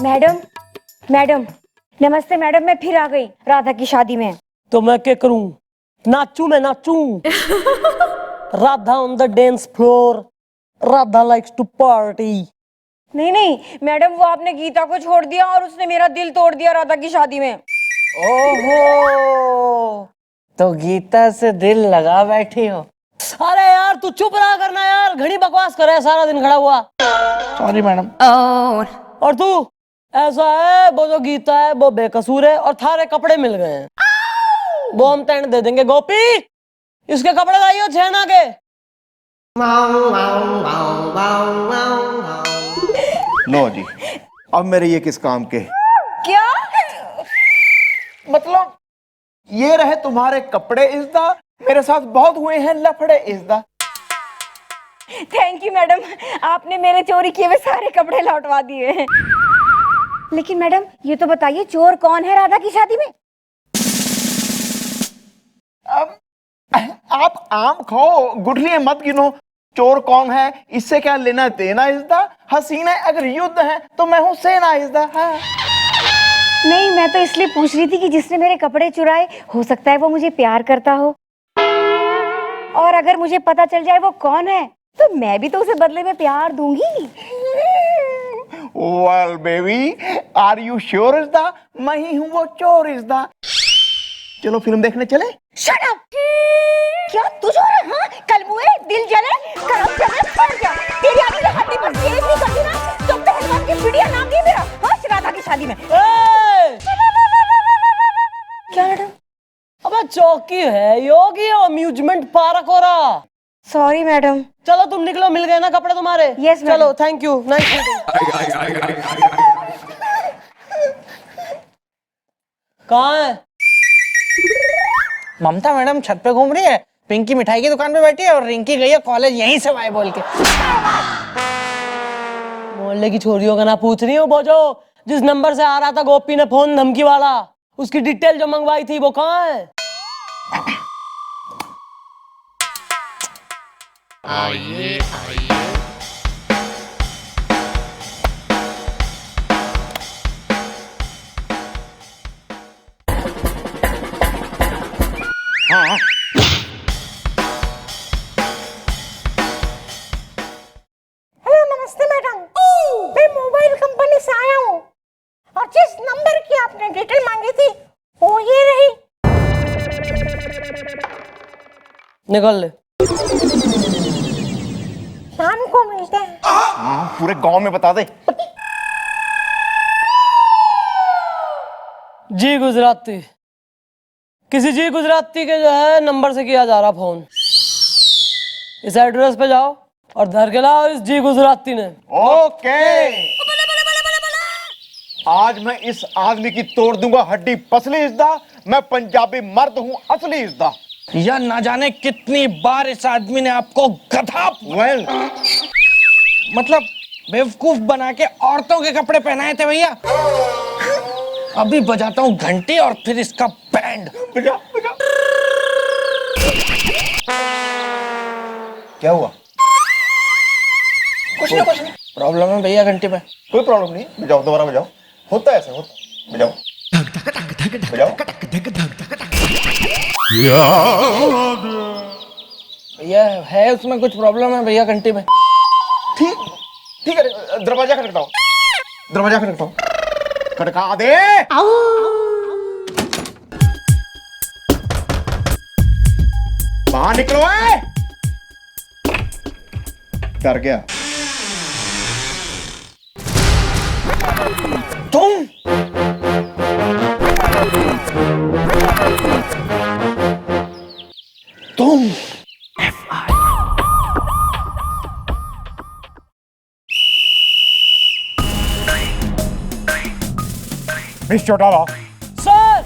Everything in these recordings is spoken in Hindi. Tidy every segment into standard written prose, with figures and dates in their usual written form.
मैडम मैडम नमस्ते मैडम, मैं फिर आ गई राधा की शादी में। तो मैं क्या करूं? नाचूं, मैं नाचूं। Radha on the dance floor, Radha likes to party. नहीं नहीं मैडम, वो आपने गीता को छोड़ दिया और उसने मेरा दिल तोड़ दिया राधा की शादी में। ओहो, तो गीता से दिल लगा बैठी हो। अरे यार तू चुप रहा करना यार, घड़ी बकवास कर रहा है, सारा दिन खड़ा हुआ। Sorry madam. और तू ऐसा है, वो जो गीता है वो बेकसूर है और थारे कपड़े मिल गए हैं, वो हम तेंड दे देंगे। गोपी, इसके कपड़े लाइयो छेना के। लो जी, अब मेरे ये किस काम के? क्या मतलब ये रहे तुम्हारे कपड़े इज़्दा, मेरे साथ बहुत हुए हैं लफड़े इज़्दा। थैंक यू मैडम, आपने मेरे चोरी किए हुए सारे कपड़े लौटवा दिए हैं। लेकिन मैडम ये तो बताइए, चोर कौन है राधा की शादी में? अब आप आम खाओ, गुठलियां मत गिनो। चोर कौन है इससे क्या लेना देना इज़्दा। हसीना अगर युद्ध है तो मैं हूँ सेना इज़्दा। हाँ। नहीं, मैं तो इसलिए पूछ रही थी कि जिसने मेरे कपड़े चुराए, हो सकता है वो मुझे प्यार करता हो, और अगर मुझे पता चल जाए वो कौन है तो मैं भी तो उसे बदले में प्यार दूंगी। Well baby, are you sure इज़्दा? मैं ही हूँ वो चोर इज़्दा। चलो फिल्म देखने चले। Shut up! क्या तू चोर है? हाँ, कल मुए दिल जले करम चले फट जा। तेरी आगे की हड्डी पर तेज नहीं करती ना तो पहलवान की पिड़िया नाम नहीं मेरा। हाँ, राधा की शादी में। क्या मैडम? अबे चौकी है योगी, अम्यूजमेंट पार्क हो रहा। Sorry madam. चलो तुम निकलो, मिल गए ना कपड़े तुम्हारे? Yes, madam. चलो, थैंक यू, नाइस मीटिंग। कहाँ है ममता मैडम छत पे घूम रही है, पिंकी मिठाई की दुकान पे बैठी है और रिंकी गई है कॉलेज यहीं से बाय बोल के। मोहल्ले की छोरियों का ना पूछ रही हो, वो जो जिस नंबर से आ रहा था गोपी ने फोन धमकी वाला, उसकी डिटेल जो मंगवाई थी वो कहाँ है? आइए हाँ। हेलो नमस्ते मैडम, मैं मोबाइल कंपनी से आया हूँ और जिस नंबर की आपने डिटेल मांगी थी वो ये रही। निकल ले। शाम को मिलते हैं। हाँ, पूरे गांव में बता दे। जी गुजराती, किसी जी गुजराती के जो है नंबर से किया जा रहा फोन। इस एड्रेस पे जाओ और धर के लाओ इस जी गुजराती ने। ओके, आज मैं इस आदमी की तोड़ दूंगा हड्डी पसली इज़्दा। मैं पंजाबी मर्द हूँ असली इज़्दा। या ना जाने कितनी बार इस आदमी ने आपको गधा वेल, मतलब बेवकूफ बना के औरतों के कपड़े पहनाए थे भैया। अभी बजाता हूँ घंटी और फिर इसका बैंड। बजा बजा। क्या हुआ? कुछ नहीं प्रॉब्लम है भैया घंटी में। कोई प्रॉब्लम नहीं, बजाओ, दोबारा बजाओ। होता है ऐसा, होता। बजाओ बजाओ। भैया है उसमें कुछ प्रॉब्लम है भैया घंटी में। ठीक ठीक है, दरवाजा खटखटाओ, दरवाजा खटखटाओ, खटका दे। बाहर निकलो है। डर गया तुम? तुम मिस चौटाला। सर,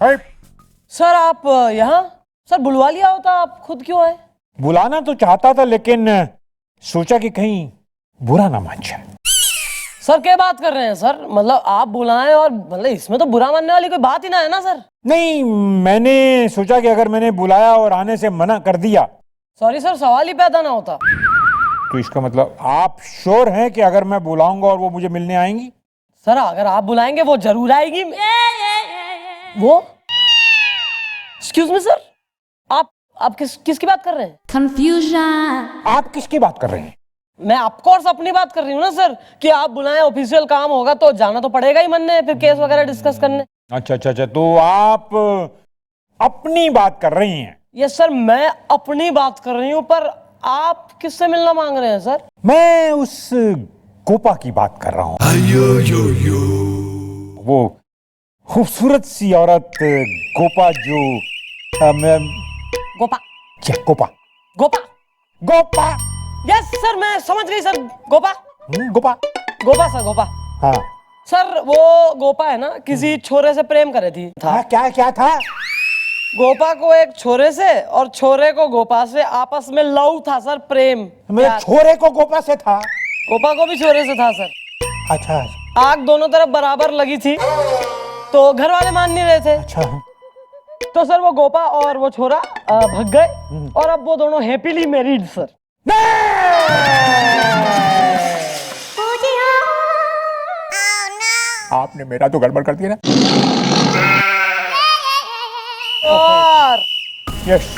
है? सर आप यहाँ? सर बुलवा लिया होता, आप खुद क्यों आए? बुलाना तो चाहता था लेकिन सोचा कि कहीं बुरा ना मान जाए। सर क्या बात कर रहे हैं सर? मतलब आप बुलाएं और मतलब इसमें तो बुरा मानने वाली कोई बात ही ना है ना सर। नहीं, मैंने सोचा कि अगर मैंने बुलाया और आने से मना कर दिया सॉरी सर, सवाल ही पैदा ना होता। तो इसका मतलब आप श्योर हैं कि अगर मैं बुलाऊंगा और वो मुझे मिलने आएंगी? सर अगर आप बुलाएंगे वो जरूर आएगी। वो एक्सक्यूज मी सर, आप किसकी बात कर रहे हैं? Confusion. आप किसकी बात कर रहे हैं? मैं ऑफकोर्स अपनी बात कर रही हूँ ना सर, कि आप बुलाएं, ऑफिशियल काम होगा तो जाना तो पड़ेगा ही मन ने, फिर केस वगैरह डिस्कस करने। अच्छा, तो आप अपनी बात कर रही हैं? यस सर, मैं अपनी बात कर रही हूँ, पर आप किससे मिलना मांग रहे हैं सर? मैं उस गोपा की बात कर रहा हूँ। वो खूबसूरत सी औरत गोपा जो गोपा क्या गोपा? गोपा गोपा? यस सर, मैं समझ गई सर। गोपा गोपा? गोपा सर, गोपा। हाँ सर वो गोपा है ना, किसी छोरे से प्रेम करे थी था। क्या था? गोपा को एक छोरे से और छोरे को गोपा से आपस में लव था सर, प्रेम। मेरे प्यार। छोरे को गोपा से था? गोपा को भी छोरे से था सर। अच्छा आग दोनों तरफ बराबर लगी थी, तो घर वाले मान नहीं रहे थे। अच्छा। तो सर वो गोपा और वो छोरा भग गए, और अब वो दोनों हैप्पीली मैरिड सर। आपने मेरा तो गड़बड़ कर दिया ना। और यस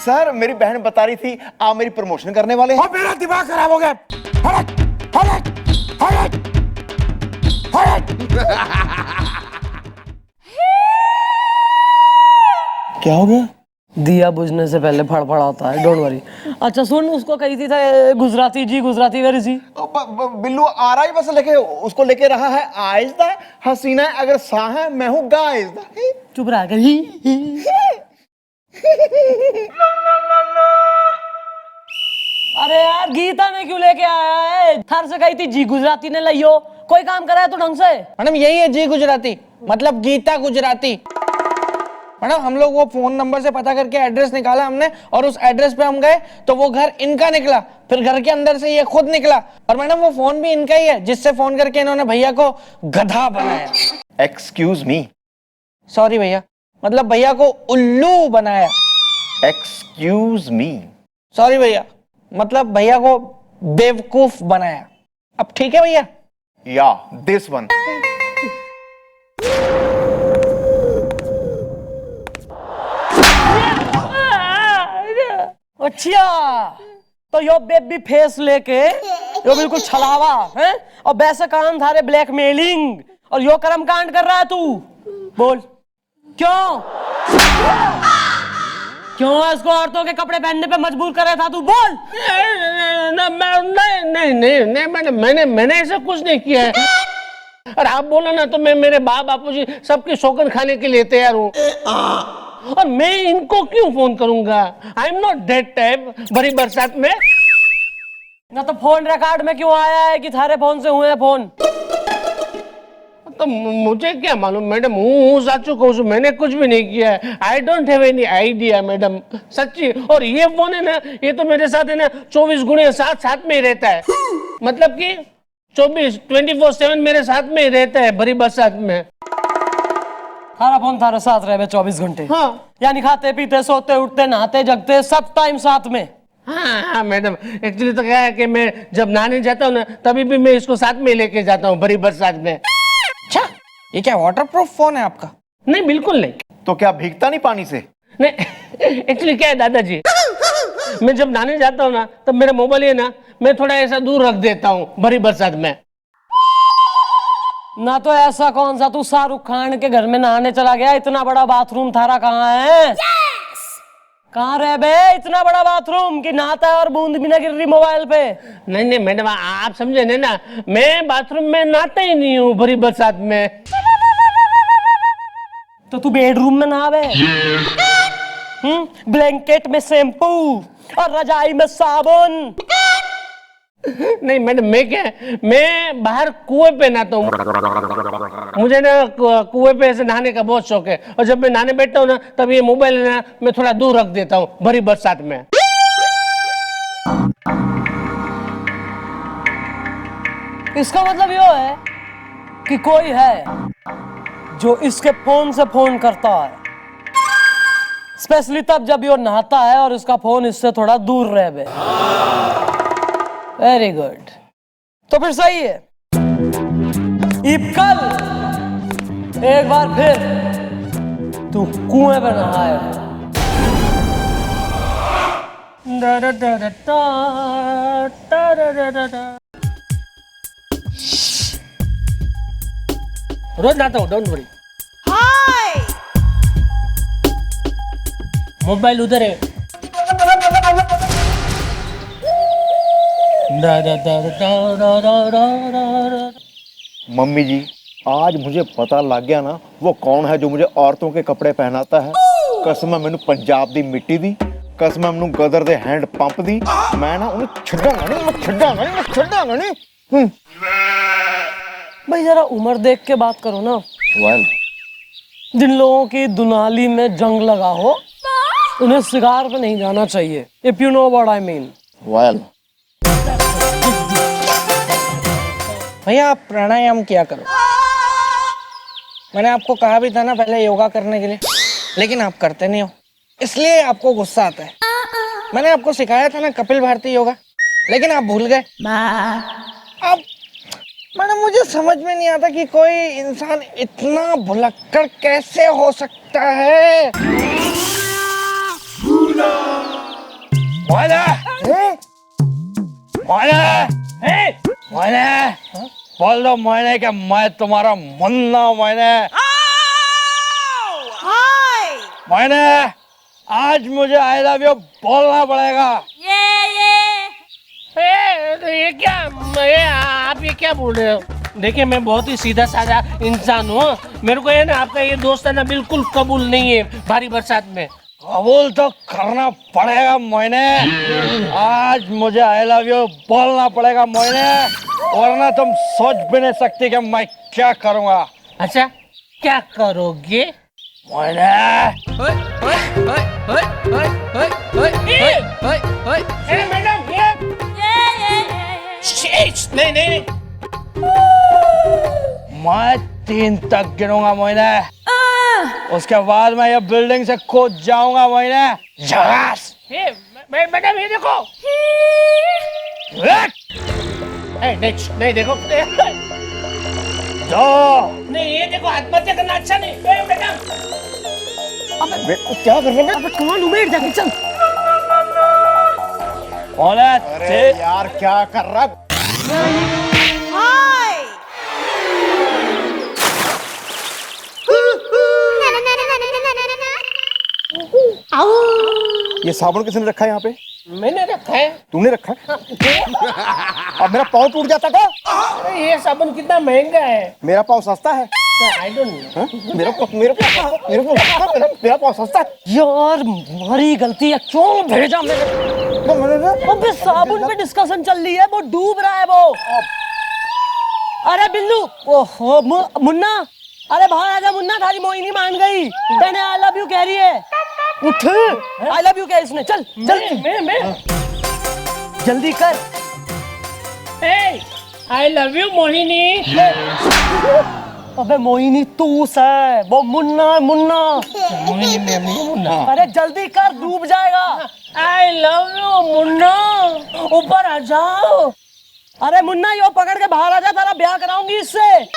सर मेरी बहन बता रही थी आप मेरी प्रमोशन करने वाले हैं। और मेरा दिमाग खराब हो गया। हट। क्या हो गया? दिया बुझने से पहले फड़फड़ाता है, डोंट वरी। अच्छा सुन, उसको कही थी था गुजराती जी, गुजराती वेरी सी। बिल्लू आ रहा ही बस लेके उसको लेके रहा है आहिस्ता। हसीना अगर सा है मैं हूँ गाइस्ता। चुप रहा कर। अरे यार, गीता ने क्यों लेके आया है? थार से कही थी जी गुजराती ने लियो। कोई काम करा है तो ढंग से। मैडम यही है जी गुजराती, मतलब गीता गुजराती। मैडम हम लोग वो फोन नंबर से पता करके एड्रेस निकाला हमने, और उस एड्रेस पे हम गए तो वो घर इनका निकला, फिर घर के अंदर से ये खुद निकला, और मैडम वो फोन भी इनका ही है जिससे फोन करके इन्होंने भैया को गधा बनाया। Excuse me. सॉरी भैया, मतलब भैया को उल्लू बनाया। Excuse me. सॉरी भैया, मतलब भैया को बेवकूफ बनाया। अब ठीक है भैया? या दिस वन। अच्छा, तो यो बेबी फेस लेके यो बिल्कुल छलावा है, और वैसे कान थारे ब्लैकमेलिंग, और यो कर्म कांड कर रहा है तू। बोल क्यों इसको औरतों के कपड़े पहनने पे मजबूर कर रहा था तू? बोल। नहीं मैंने ऐसा कुछ नहीं किया है। और आप बोलो ना तो मैं मेरे बापूजी सबकी शौकन खाने के लिए तैयार हूँ, और मैं इनको क्यों फोन करूंगा? I am not that type. भरी बरसात में ना तो फोन रिकॉर्ड में क्यों आया है कि थारे फोन से हुए हैं फोन? तो मुझे क्या मालूम मैडम, हूँ साचू कहूँ छू, मैंने कुछ भी नहीं किया है। I don't have any idea madam, सच्ची। और ये फोन है ना, ये तो मेरे साथ है ना 24/7 साथ में ही रहता है, मतलब कि 24/7 मेरे साथ में ही रहता है भरी बरसात में। थारा फोन थारे साथ रहे 24 घंटे? हाँ यानी खाते पीते सोते उठते नहाते जगते सब टाइम साथ में? हाँ मैडम, एक्चुअली तो क्या है कि मैं जब नहाने जाता हूँ ना, तभी भी मैं इसको साथ में लेके जाता हूँ भरी बरसात में। अच्छा, ये क्या वाटरप्रूफ फोन है आपका? नहीं बिल्कुल नहीं। तो क्या भीगता नहीं पानी से? नहीं, एक्चुअली क्या है दादाजी, मैं जब नहाने जाता हूँ ना, तब मेरा मोबाइल है ना, मैं थोड़ा ऐसा दूर रख देता हूँ भरी बरसात में। ना तो ऐसा कौन सा तू शाहरुख खान के घर में नहाने चला गया? इतना बड़ा बाथरूम थारा कहाँ है? कहाँ रह बे इतना बड़ा बाथरूम कि नहाता है और बूंद भी ना गिर रही मोबाइल पे? नहीं मैडम, आप समझे नहीं ना, मैं बाथरूम में नहाता ही नहीं हूँ भरी बरसात में। तो तू बेडरूम में नहा बे? ब्लैंकेट में शैम्पू और रजाई में साबुन। नहीं मैडम, मैं बाहर कुएं पे नहाता हूँ। मुझे ना कुएं पे ऐसे नहाने का बहुत शौक है, और जब मैं नहाने बैठता हूँ ना, तब ये मोबाइल ना मैं थोड़ा दूर रख देता हूँ भरी बरसात में। इसका मतलब ये है कि कोई है जो इसके फोन से फोन करता है, स्पेशली तब जब ये नहाता है और इसका फोन इससे थोड़ा दूर रहे बे। Very good. तो फिर सही है। कल एक बार फिर तू कुएं पे नहाए। रोज नहाता हूँ, डोंट वरी। मोबाइल उधर है। मम्मी जी, आज मुझे पता लग गया ना वो कौन है जो मुझे औरतों के कपड़े पहनाता है। कसम मैनू पंजाब दी मिट्टी दी, कसम मैनू गदर दे हैंड पंप दी। मैं ना उन्हें छड्डांगा नहीं, मैं छड्डांगा नहीं, मैं छड्डांगा नहीं। भाई जरा उम्र देख के बात करो ना। वेल, जिन लोगों की दुनाली में जंग लगा हो उन्हें शिकार पे नहीं जाना चाहिए। If you know what I mean. Well. भैया आप प्राणायाम किया करो। मैंने आपको कहा भी था ना पहले योगा करने के लिए, लेकिन आप करते नहीं हो, इसलिए आपको गुस्सा आता है। मैंने आपको सिखाया था ना कपिल भारती योगा, लेकिन आप भूल गए। अब मैडम मुझे समझ में नहीं आता कि कोई इंसान इतना भुलक्कड़ कैसे हो सकता है। बोल दो मैंने कि मैं तुम्हारा मुन्ना। मैंने आज मुझे आई लव यू बोलना पड़ेगा। ये क्या, आप ये क्या बोल रहे हो? देखिए मैं बहुत ही सीधा साधा इंसान हूँ। मेरे को ये ना आपका ये दोस्त है ना बिल्कुल कबूल नहीं है भारी बरसात में। कबूल तो करना पड़ेगा मैंने। आज मुझे आई लव यू बोलना पड़ेगा मैंने, वरना तुम सोच भी नहीं सकती कि मैं क्या करूँगा। अच्छा क्या करोगे? मैडम नहीं नहीं मैं 3 तक गिनूंगा मैंने, उसके बाद मैं ये बिल्डिंग से कूद जाऊंगा मैंने। झकास। मैडम ये देखो। नहीं देखो नहीं, ये देखो आत्महत्या करना अच्छा नहीं। मैडम क्या कर रहे हैं? कौन उमेड़ जाके चल। अरे यार क्या कर रहा है? ये साबुन किसने रखा है यहाँ पे? मैंने रखा है। तूने रखा है? अब मेरा पाँव टूट जाता था। अरे ये साबुन कितना महंगा है। मेरा पाँव सस्ता है। I don't know. मेरा पाँव सस्ता है। यार हमारी गलती है, क्यों भेजा मेरे? अबे साबुन पे डिस्कशन चल रही है, वो डूब रहा है वो। अरे बिल्लू, ओहो मुन्ना, अरे बाहर आजा मुन्ना, थारी मोहिनी मान गई। मैंने आई लव यू कह रही है। उठ, आई लव यू कह इसने। चल चल मैं जल्दी कर। I love you Mohini. अबे मोहिनी तू है, वो मुन्ना मुन्ना। मोहिनी मैम नहीं मुन्ना। अरे जल्दी कर, डूब जाएगा। I love you Munna. ऊपर आ जाओ। अरे मुन्ना यो पकड़ के बाहर आ जा, तेरा ब्याह कराऊंगी इससे।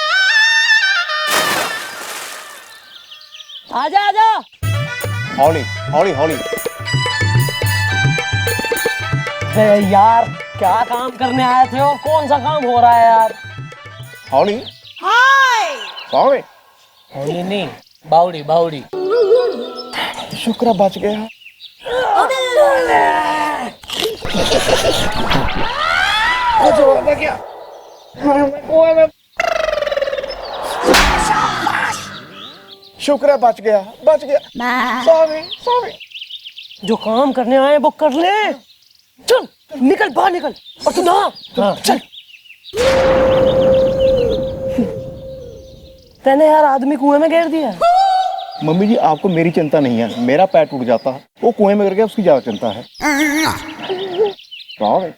आजा आजा। हौली हौली हौली। यार क्या काम करने आए थे और कौन सा काम हो रहा है यार? हौली। सॉरी। होली नहीं, बाउडी बाउडी। शुक्र बच गया। क्या? शुक्र है बच गया, बच गया। Sorry sorry. जो काम करने आए वो कर ले। चल निकल बाहर निकल। और तू नहा। चल। तैने यार आदमी कुएं में गिर दिया। मम्मी जी आपको मेरी चिंता नहीं है, मेरा पैर टूट जाता है, वो कुएं में गिर गया उसकी ज्यादा चिंता है। Sorry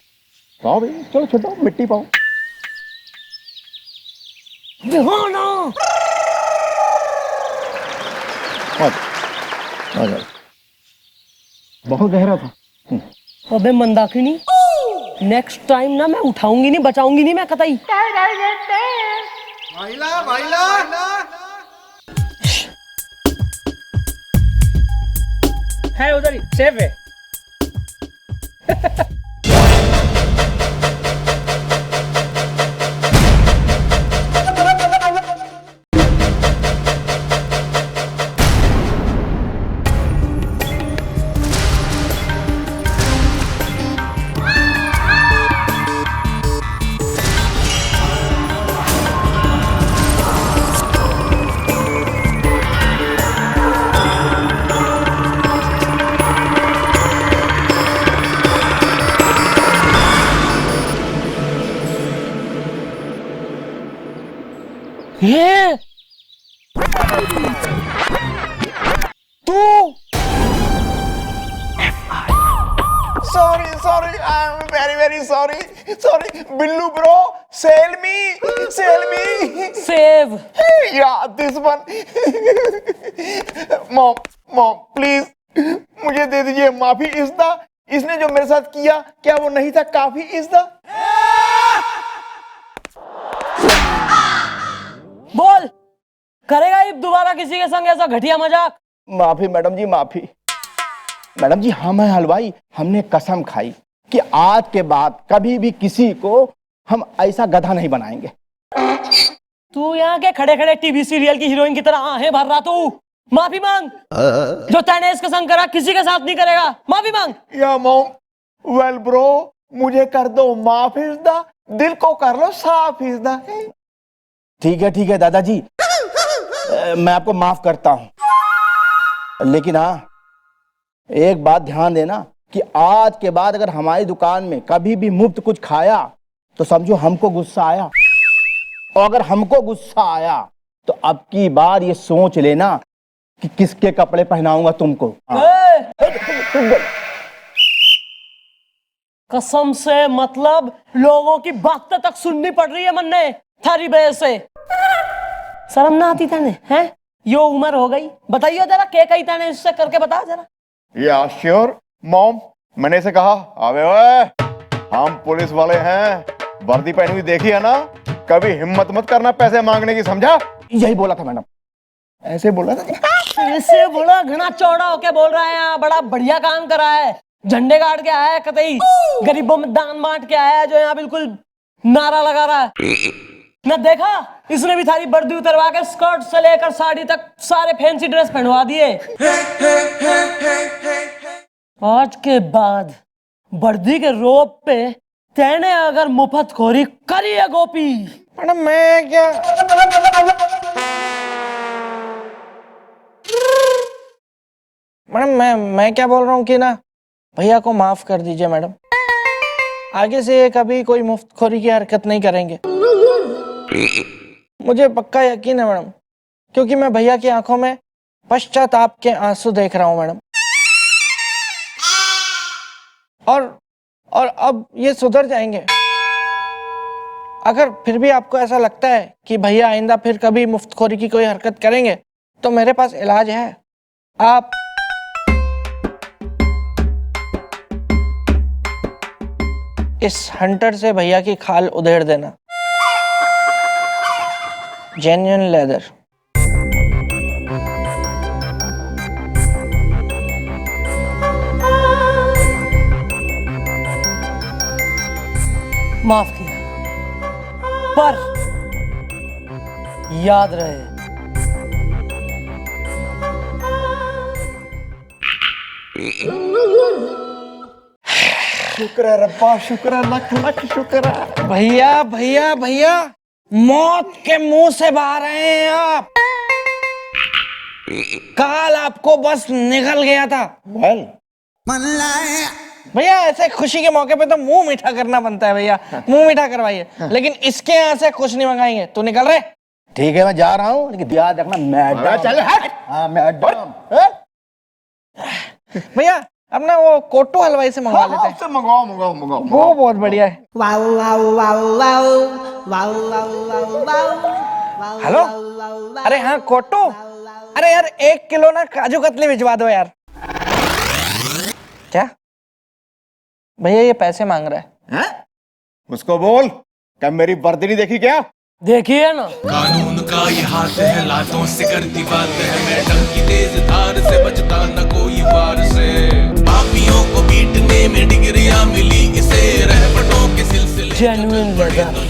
sorry. चलो छोड़ो, मिट्टी पाओ। दिहाना। बहुत गहरा था। अबे मंदाकिनी, नेक्स्ट टाइम ना मैं उठाऊंगी नहीं, बचाऊंगी नहीं मैं कतई। है उधर ही, सेफ है। ये तू sorry I am very sorry Billu bro cell me save. या दिस वन मॉम प्लीज मुझे दे दीजिए माफी। इज़्दा इसने जो मेरे साथ किया क्या वो नहीं था काफी? इज़्दा बोल, करेगा ये दोबारा किसी के संग ऐसा घटिया मजाक? माफी मैडम जी, माफी। मैडम जी हम हैं हलवाई, हमने कसम खाई कि आज के बाद कभी भी किसी को हम ऐसा गधा नहीं बनाएंगे। तू यहाँ के खड़े खड़े टीवी सीरियल की हीरोइन की तरह आहें भर रहा तू। माफी मांग। जो तैने इसके संग करा किसी के साथ नहीं करेगा, माफी मांग। या मॉम वेल ब्रो मुझे कर दो माफ। इज़्दा दिल को कर लो साफ। इज़्दा ठीक है दादाजी, मैं आपको माफ करता हूं, लेकिन हाँ एक बात ध्यान देना कि आज के बाद अगर हमारी दुकान में कभी भी मुफ्त कुछ खाया तो समझो हमको गुस्सा आया, और अगर हमको गुस्सा आया तो अब की बार ये सोच लेना कि किसके कपड़े पहनाऊंगा तुमको। कसम से मतलब लोगों की बातें तक सुननी पड़ रही है मन्ने थारी वजह से। शर्म ना आती तने हैं? यो उम्र हो गई, बताइए जरा के कही तने इससे करके बता जरा। या श्योर मॉम, मैंने इसे कहा अबे ओए हम पुलिस वाले हैं, वर्दी पहनी हुई देखी है ना, कभी हिम्मत मत करना पैसे मांगने की, समझा? यही बोला था मैडम, ऐसे बोला था। ऐसे बोला घना चौड़ा होके बोल रहा है, यहाँ बड़ा बढ़िया काम करा है, झंडे गाड़ के आया है, कतई गरीबों में दान बांट के आया है, जो यहाँ बिल्कुल नारा लगा रहा है। न देखा इसने भी थारी वर्दी उतरवा के स्कर्ट से लेकर साड़ी तक सारे फैंसी ड्रेस पहनवा दिए। आज के बाद वर्दी के रोप पे तेने अगर मुफ्तखोरी करी है गोपी। मैडम मैं क्या मैं क्या बोल रहा हूँ कि ना भैया को माफ कर दीजिए मैडम, आगे से ये कभी कोई मुफ्तखोरी की हरकत नहीं करेंगे, मुझे पक्का यकीन है मैडम, क्योंकि मैं भैया की आंखों में पश्चाताप के आंसू देख रहा हूं मैडम। और अब ये सुधर जाएंगे। अगर फिर भी आपको ऐसा लगता है कि भैया आइंदा फिर कभी मुफ्तखोरी की कोई हरकत करेंगे तो मेरे पास इलाज है। आप इस हंटर से भैया की खाल उधेड़ देना, जेन्युइन लेदर। माफ किया, पर याद रहे शुक्र है रब्बा, शुक्र है, लख लख शुक्र है। भैया भैया भैया मौत के मुंह से बाहर आए हैं आप। काल आपको बस निकल गया था। वेल भैया ऐसे खुशी के मौके पे तो मुंह मीठा करना बनता है भैया, मुंह मीठा करवाइए, लेकिन इसके यहाँ से कुछ नहीं मंगाएंगे। तू निकल रहे? ठीक है मैं जा रहा हूँ, लेकिन याद रखना मैडम। चल हाँ मैडम। भैया अपना वो कोटू हलवाई से मंगवा लेते हैं। मंगवाओ वो बहुत बढ़िया है। हेलो, अरे हाँ कोटू, अरे यार 1 किलो ना काजू कतली भिजवा दो यार। क्या भैया ये पैसे मांग रहा है? हैं? उसको बोल क्या मेरी वर्दी नहीं देखी क्या? देखिए ना, कानून का ये हाथ है, लातों से करती बात है, मैडम की तेज धार से बचता न कोई वार से, पापियों को पीटने में डिग्रियां मिली इसे, रहमतों के सिलसिले जेन्युइन लगा।